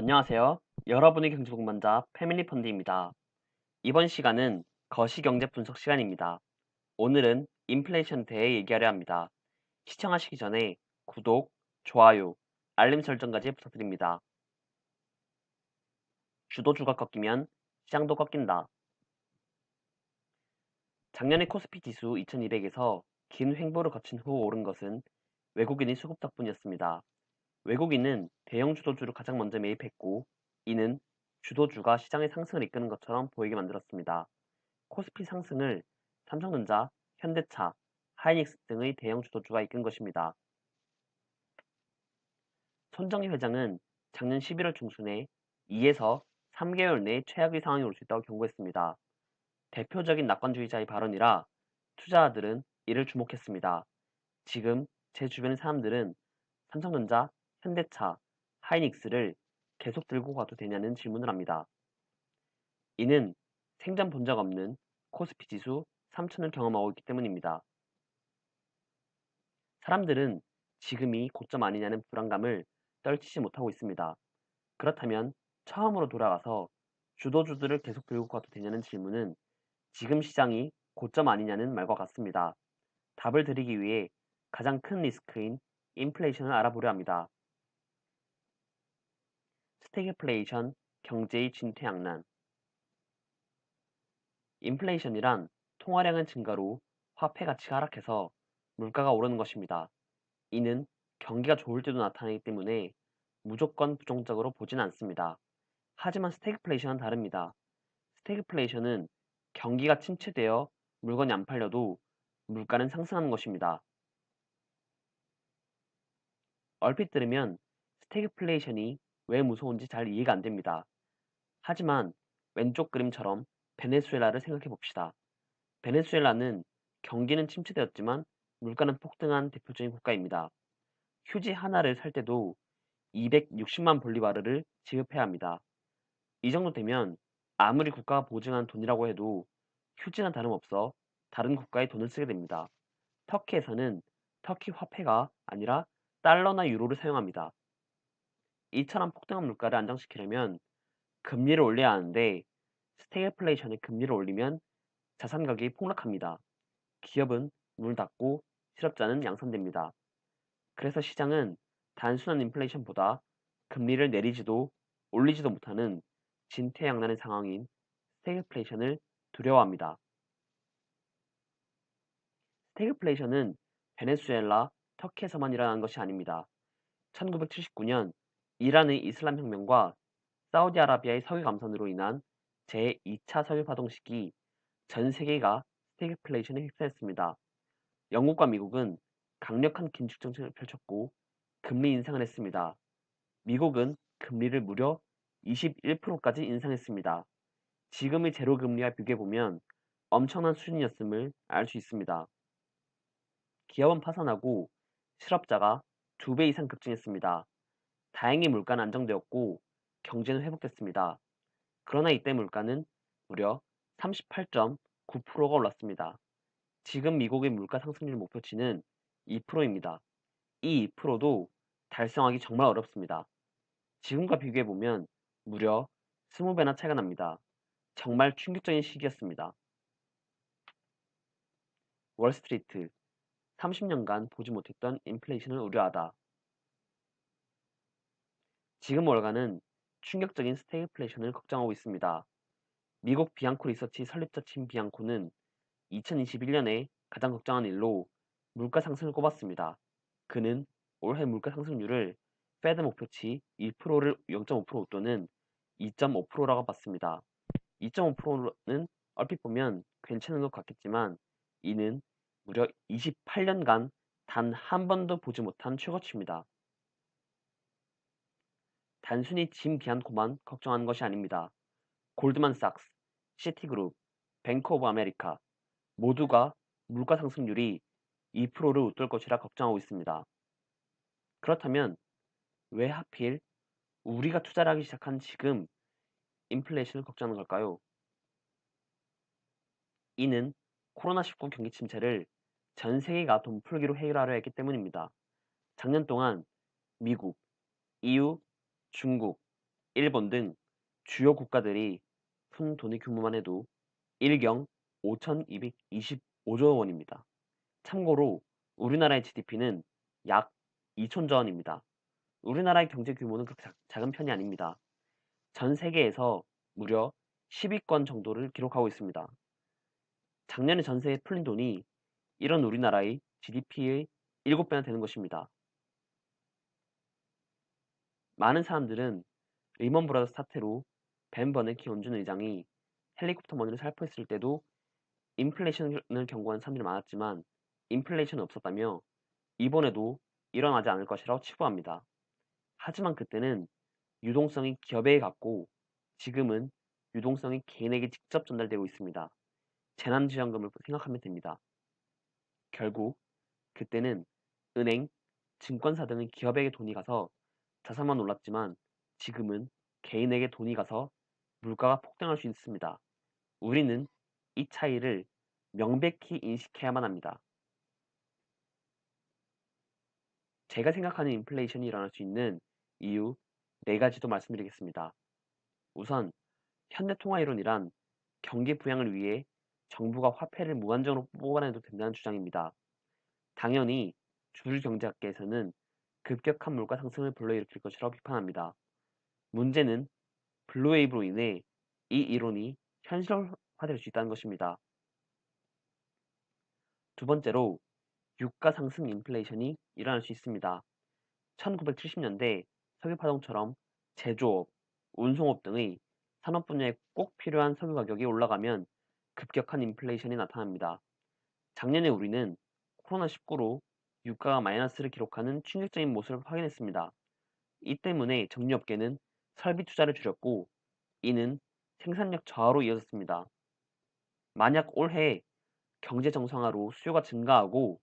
안녕하세요. 여러분의 경제복만자 패밀리펀드입니다. 이번 시간은 거시경제 분석 시간입니다. 오늘은 인플레이션 대해 얘기하려 합니다. 시청하시기 전에 구독, 좋아요, 알림 설정까지 부탁드립니다. 주도주가 꺾이면 시장도 꺾인다. 작년에 코스피 지수 2200에서 긴 횡보를 거친 후 오른 것은 외국인의 수급 덕분이었습니다. 외국인은 대형 주도주를 가장 먼저 매입했고, 이는 주도주가 시장의 상승을 이끄는 것처럼 보이게 만들었습니다. 코스피 상승을 삼성전자, 현대차, 하이닉스 등의 대형 주도주가 이끈 것입니다. 손정희 회장은 작년 11월 중순에 2에서 3개월 내에 최악의 상황이 올 수 있다고 경고했습니다. 대표적인 낙관주의자의 발언이라 투자자들은 이를 주목했습니다. 지금 제 주변의 사람들은 삼성전자, 현대차, 하이닉스를 계속 들고 가도 되냐는 질문을 합니다. 이는 생전 본 적 없는 코스피 지수 3천을 경험하고 있기 때문입니다. 사람들은 지금이 고점 아니냐는 불안감을 떨치지 못하고 있습니다. 그렇다면 처음으로 돌아가서 주도주들을 계속 들고 가도 되냐는 질문은 지금 시장이 고점 아니냐는 말과 같습니다. 답을 드리기 위해 가장 큰 리스크인 인플레이션을 알아보려 합니다. 스태그플레이션, 경제의 진퇴양난. 인플레이션이란 통화량의 증가로 화폐 가치가 하락해서 물가가 오르는 것입니다. 이는 경기가 좋을 때도 나타나기 때문에 무조건 부정적으로 보진 않습니다. 하지만 스태그플레이션은 다릅니다. 스태그플레이션은 경기가 침체되어 물건이 안 팔려도 물가는 상승하는 것입니다. 얼핏 들으면 스태그플레이션이 왜 무서운지 잘 이해가 안 됩니다. 하지만 왼쪽 그림처럼 베네수엘라를 생각해 봅시다. 베네수엘라는 경기는 침체되었지만 물가는 폭등한 대표적인 국가입니다. 휴지 하나를 살 때도 260만 볼리바르를 지급해야 합니다. 이 정도 되면 아무리 국가가 보증한 돈이라고 해도 휴지나 다름없어 다른 국가의 돈을 쓰게 됩니다. 터키에서는 터키 화폐가 아니라 달러나 유로를 사용합니다. 이처럼 폭등한 물가를 안정시키려면 금리를 올려야 하는데 스태그플레이션의 금리를 올리면 자산 가격이 폭락합니다. 기업은 문을 닫고 실업자는 양산됩니다. 그래서 시장은 단순한 인플레이션보다 금리를 내리지도 올리지도 못하는 진퇴양난의 상황인 스태그플레이션을 두려워합니다. 스태그플레이션은 베네수엘라, 터키에서만 일어난 것이 아닙니다. 1979년 이란의 이슬람 혁명과 사우디아라비아의 석유 감산으로 인한 제2차 석유 파동 시기 전 세계가 스태그플레이션에 휩싸였습니다. 영국과 미국은 강력한 긴축 정책을 펼쳤고 금리 인상을 했습니다. 미국은 금리를 무려 21%까지 인상했습니다. 지금의 제로 금리와 비교해보면 엄청난 수준이었음을 알 수 있습니다. 기업은 파산하고 실업자가 2배 이상 급증했습니다. 다행히 물가는 안정되었고 경제는 회복됐습니다. 그러나 이때 물가는 무려 38.9%가 올랐습니다. 지금 미국의 물가 상승률 목표치는 2%입니다. 이 2%도 달성하기 정말 어렵습니다. 지금과 비교해보면 무려 20배나 차이가 납니다. 정말 충격적인 시기였습니다. 월스트리트 30년간 보지 못했던 인플레이션을 우려하다. 지금 월가는 충격적인 스태그플레이션을 걱정하고 있습니다. 미국 비앙코 리서치 설립자 tim 비앙코는 2021년에 가장 걱정한 일로 물가 상승을 꼽았습니다. 그는 올해 물가 상승률을 페드 목표치 2%를 0.5% 웃도는 2.5%라고 봤습니다. 2.5%는 얼핏 보면 괜찮은 것 같겠지만 이는 무려 28년간 단 한 번도 보지 못한 최고치입니다. 단순히 짐 비안코만 걱정하는 것이 아닙니다. 골드만삭스, 시티그룹, 뱅크 오브 아메리카 모두가 물가 상승률이 2%를 웃돌 것이라 걱정하고 있습니다. 그렇다면 왜 하필 우리가 투자를 하기 시작한 지금 인플레이션을 걱정하는 걸까요? 이는 코로나19 경기 침체를 전 세계가 돈풀기로 해결하려 했기 때문입니다. 작년 동안 미국, EU, 중국, 일본 등 주요 국가들이 푼 돈의 규모만 해도 1경 5,225조 원입니다. 참고로 우리나라의 GDP는 약 2천조 원입니다. 우리나라의 경제 규모는 그렇게 작은 편이 아닙니다. 전 세계에서 무려 10위권 정도를 기록하고 있습니다. 작년에 전세에 풀린 돈이 이런 우리나라의 GDP의 7배나 되는 것입니다. 많은 사람들은 리먼 브라더스 사태로 벤 버네키 연준 의장이 헬리콥터 머니를 살포했을 때도 인플레이션을 경고한 사람들이 많았지만 인플레이션은 없었다며 이번에도 일어나지 않을 것이라고 치부합니다. 하지만 그때는 유동성이 기업에게 갔고 지금은 유동성이 개인에게 직접 전달되고 있습니다. 재난지원금을 생각하면 됩니다. 결국 그때는 은행, 증권사 등의 기업에게 돈이 가서 자산만 올랐지만 지금은 개인에게 돈이 가서 물가가 폭등할 수 있습니다. 우리는 이 차이를 명백히 인식해야만 합니다. 제가 생각하는 인플레이션이 일어날 수 있는 이유 4가지도 말씀드리겠습니다. 우선 현대통화이론이란 경기 부양을 위해 정부가 화폐를 무한정으로 뽑아내도 된다는 주장입니다. 당연히 줄경제학계에서는 급격한 물가 상승을 불러일으킬 것이라고 비판합니다. 문제는 블루웨이브로 인해 이 이론이 현실화될 수 있다는 것입니다. 두 번째로 유가 상승 인플레이션이 일어날 수 있습니다. 1970년대 석유파동처럼 제조업, 운송업 등의 산업 분야에 꼭 필요한 석유 가격이 올라가면 급격한 인플레이션이 나타납니다. 작년에 우리는 코로나19로 유가가 마이너스를 기록하는 충격적인 모습을 확인했습니다. 이 때문에 정유업계는 설비 투자를 줄였고 이는 생산력 저하로 이어졌습니다. 만약 올해 경제 정상화로 수요가 증가하고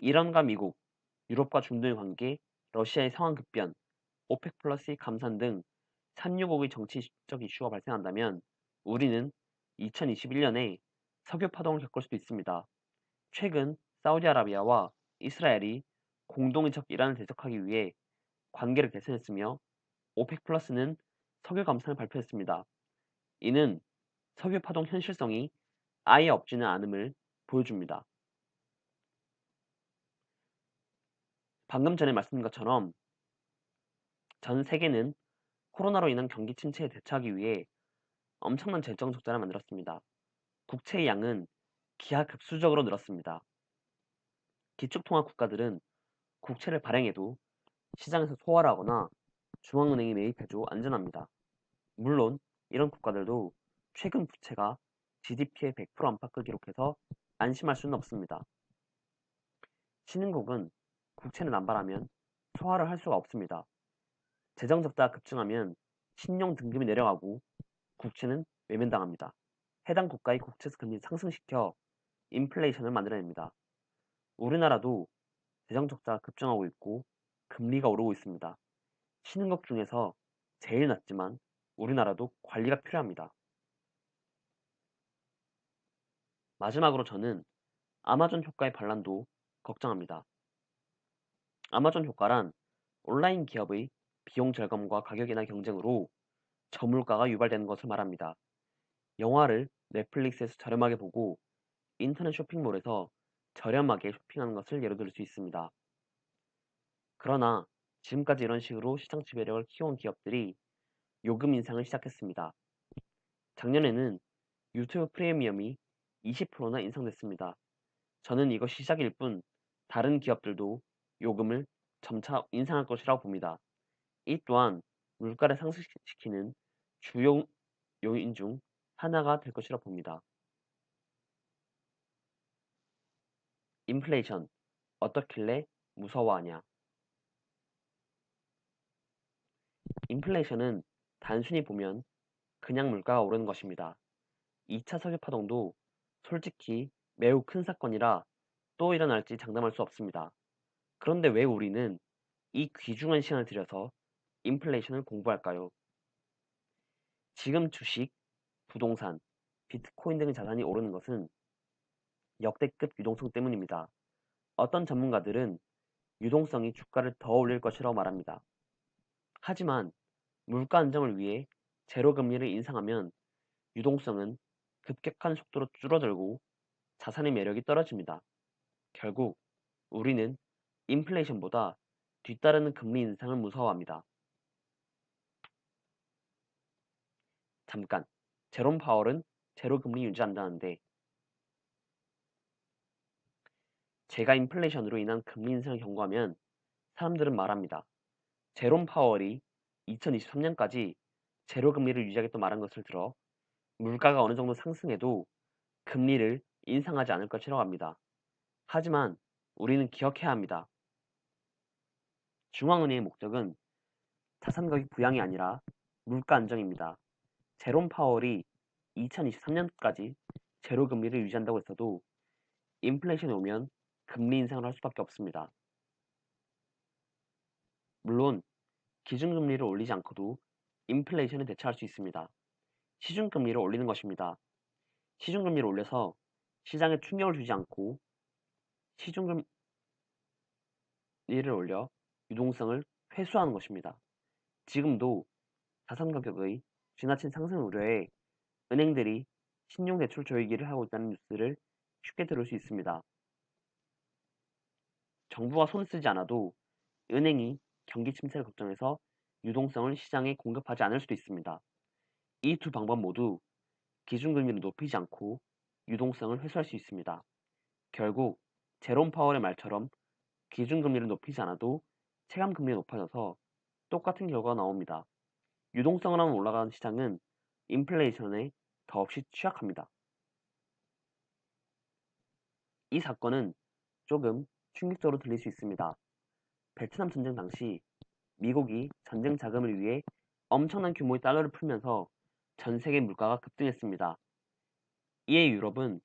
이란과 미국, 유럽과 중동의 관계, 러시아의 상황 급변, 오펙 플러스의 감산 등 산유국의 정치적 이슈가 발생한다면 우리는 2021년에 석유 파동을 겪을 수도 있습니다. 최근 사우디아라비아와 이스라엘이 공동의 적 이란을 대적하기 위해 관계를 개선했으며 오펙 플러스는 석유 감산을 발표했습니다. 이는 석유 파동 현실성이 아예 없지는 않음을 보여줍니다. 방금 전에 말씀드린 것처럼 전 세계는 코로나로 인한 경기 침체에 대처하기 위해 엄청난 재정 적자를 만들었습니다. 국채의 양은 기하급수적으로 늘었습니다. 기축통화 국가들은 국채를 발행해도 시장에서 소화를 하거나 중앙은행이 매입해줘 안전합니다. 물론 이런 국가들도 최근 부채가 GDP의 100% 안팎을 기록해서 안심할 수는 없습니다. 신흥국은 국채를 남발하면 소화를 할 수가 없습니다. 재정 적자가 급증하면 신용 등급이 내려가고 국채는 외면당합니다. 해당 국가의 국채 금리를 상승시켜 인플레이션을 만들어냅니다. 우리나라도 재정 적자가 급증하고 있고 금리가 오르고 있습니다. 신흥국 중에서 제일 낮지만 우리나라도 관리가 필요합니다. 마지막으로 저는 아마존 효과의 반란도 걱정합니다. 아마존 효과란 온라인 기업의 비용 절감과 가격 인하 경쟁으로 저물가가 유발되는 것을 말합니다. 영화를 넷플릭스에서 저렴하게 보고 인터넷 쇼핑몰에서 저렴하게 쇼핑하는 것을 예로 들 수 있습니다. 그러나 지금까지 이런 식으로 시장 지배력을 키워온 기업들이 요금 인상을 시작했습니다. 작년에는 유튜브 프리미엄이 20%나 인상됐습니다. 저는 이것이 시작일 뿐 다른 기업들도 요금을 점차 인상할 것이라고 봅니다. 이 또한 물가를 상승시키는 주요 요인 중 하나가 될 것이라 봅니다. 인플레이션, 어떻길래 무서워하냐? 인플레이션은 단순히 보면 그냥 물가가 오르는 것입니다. 2차 석유 파동도 솔직히 매우 큰 사건이라 또 일어날지 장담할 수 없습니다. 그런데 왜 우리는 이 귀중한 시간을 들여서 인플레이션을 공부할까요? 지금 주식, 부동산, 비트코인 등의 자산이 오르는 것은 역대급 유동성 때문입니다. 어떤 전문가들은 유동성이 주가를 더 올릴 것이라고 말합니다. 하지만 물가 안정을 위해 제로 금리를 인상하면 유동성은 급격한 속도로 줄어들고 자산의 매력이 떨어집니다. 결국 우리는 인플레이션보다 뒤따르는 금리 인상을 무서워합니다. 잠깐, 제롬 파월은 제로 금리 유지한다는데 제가 인플레이션으로 인한 금리 인상을 경고하면 사람들은 말합니다. 제롬 파월이 2023년까지 제로 금리를 유지하겠다고 말한 것을 들어 물가가 어느 정도 상승해도 금리를 인상하지 않을 것이라고 합니다. 하지만 우리는 기억해야 합니다. 중앙은행의 목적은 자산 가격 부양이 아니라 물가 안정입니다. 제롬 파월이 2023년까지 제로 금리를 유지한다고 했어도 인플레이션이 오면 금리 인상을 할 수밖에 없습니다. 물론 기준금리를 올리지 않고도 인플레이션을 대처할 수 있습니다. 시중금리를 올리는 것입니다. 시중금리를 올려서 시장에 충격을 주지 않고 시중금리를 올려 유동성을 회수하는 것입니다. 지금도 자산 가격의 지나친 상승 우려에 은행들이 신용대출 조이기를 하고 있다는 뉴스를 쉽게 들을 수 있습니다. 정부가 손을 쓰지 않아도 은행이 경기 침체를 걱정해서 유동성을 시장에 공급하지 않을 수도 있습니다. 이 두 방법 모두 기준금리를 높이지 않고 유동성을 회수할 수 있습니다. 결국 제롬 파월의 말처럼 기준금리를 높이지 않아도 체감금리가 높아져서 똑같은 결과가 나옵니다. 유동성을 하면 올라가는 시장은 인플레이션에 더없이 취약합니다. 이 사건은 조금 충격적으로 들릴 수 있습니다. 베트남 전쟁 당시 미국이 전쟁 자금을 위해 엄청난 규모의 달러를 풀면서 전 세계 물가가 급등했습니다. 이에 유럽은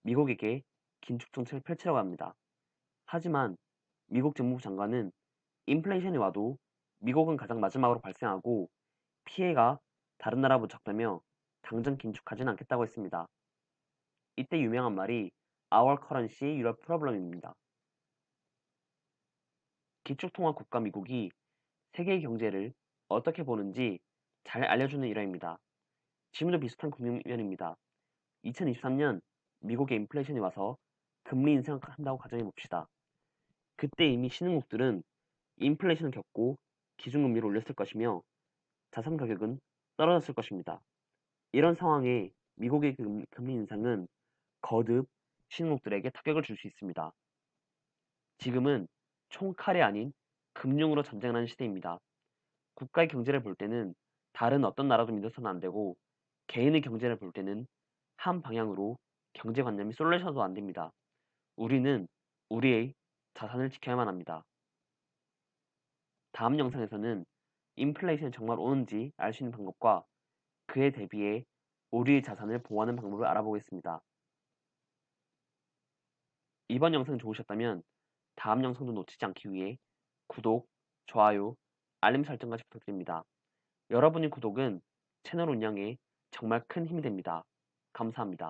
미국에게 긴축 정책을 펼치려고 합니다. 하지만 미국 정무부 장관은 인플레이션이 와도 미국은 가장 마지막으로 발생하고 피해가 다른 나라보다 적다며 당장 긴축하진 않겠다고 했습니다. 이때 유명한 말이 Our currency, your problem입니다. 기축통화 국가 미국이 세계의 경제를 어떻게 보는지 잘 알려주는 일화입니다. 지금도 비슷한 국면입니다. 2023년 미국의 인플레이션이 와서 금리 인상한다고 가정해 봅시다. 그때 이미 신흥국들은 인플레이션을 겪고 기준금리를 올렸을 것이며 자산 가격은 떨어졌을 것입니다. 이런 상황에 미국의 금리 인상은 거듭 신흥국들에게 타격을 줄 수 있습니다. 지금은 총칼이 아닌 금융으로 전쟁을 하는 시대입니다. 국가의 경제를 볼 때는 다른 어떤 나라도 믿어서는 안 되고 개인의 경제를 볼 때는 한 방향으로 경제관념이 쏠려서도 안 됩니다. 우리는 우리의 자산을 지켜야만 합니다. 다음 영상에서는 인플레이션이 정말 오는지 알 수 있는 방법과 그에 대비해 우리의 자산을 보호하는 방법을 알아보겠습니다. 이번 영상 좋으셨다면 다음 영상도 놓치지 않기 위해 구독, 좋아요, 알림 설정까지 부탁드립니다. 여러분의 구독은 채널 운영에 정말 큰 힘이 됩니다. 감사합니다.